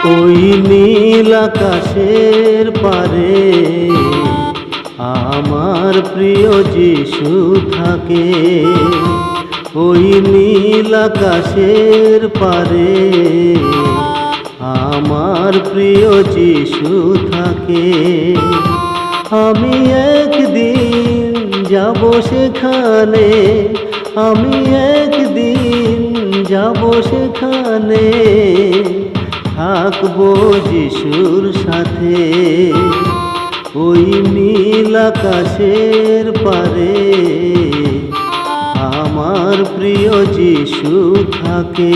ওই নীল আকাশের পারে আমার প্রিয় যিশু থাকে। ওই নীল আকাশের পারে আমার প্রিয় যিশু থাকে। আমি একদিন যাব সেখানে, আমি একদিন যাব সেখানে, থাকবো যিশুর সাথে। ওই নীল আকাশের পারে আমার প্রিয় যিশু থাকে।